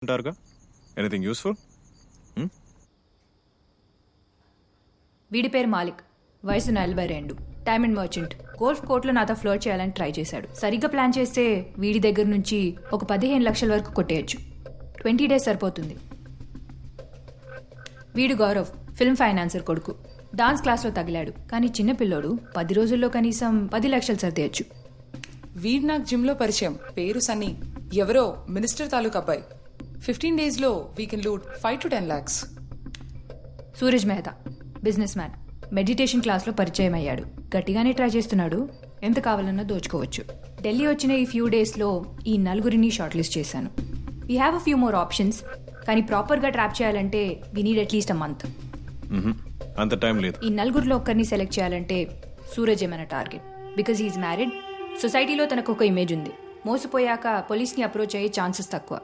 ఉంటారుగా anything useful? వీడి పేరు మాలిక్, వయసు 42, డైమండ్ మర్చెంట్. గోల్ఫ్ కోర్టులో నాతో ఫ్లోర్ చేయాలని ట్రై చేశాడు. సరిగ్గా ప్లాన్ చేస్తే వీడి దగ్గర నుంచి ఒక 15 లక్షల వరకు కొట్టేయచ్చు. 20 days సరిపోతుంది. వీడు గౌరవ్, ఫిల్మ్ ఫైనాన్సర్ కొడుకు. డాన్స్ క్లాస్లో తగిలాడు, కానీ చిన్న పిల్లోడు 10 రోజుల్లో కనీసం 10 లక్షలు సర్దేయచ్చు. వీడ్ నాకు జిమ్ లో పరిచయం, పేరు సన్నీ. ఎవరో మినిస్టర్ తాలూకు అబ్బాయి. 15 days లో we can loot 5 to 10 lakhs. Suraj Mehta, business man. Meditation క్లాస్లో పరిచయం అయ్యాడు. గట్టిగానే ట్రై చేస్తున్నాడు. ఎంత కావాలన్నా దోచుకోవచ్చు. ఢిల్లీ వచ్చిన ఈ ఫ్యూ డేస్లో ఈ నలుగురిని షార్ట్ లిస్ట్ చేశాను. We have a few more options, కానీ ప్రాపర్గా ట్రాప్ చేయాలంటే we need at least a month. అంత టైం లేదు. ఈ నలుగురిలో ఒక్కరిని సెలెక్ట్ చేయాలంటే సూరజ్ ఏమైనా టార్గెట్. బికాజ్ హీఈస్ మ్యారీడ్, సొసైటీలో తనకు ఒక ఇమేజ్ ఉంది. మోసపోయాక పోలీస్ని అప్రోచ్ అయ్యే ఛాన్సెస్ తక్కువ.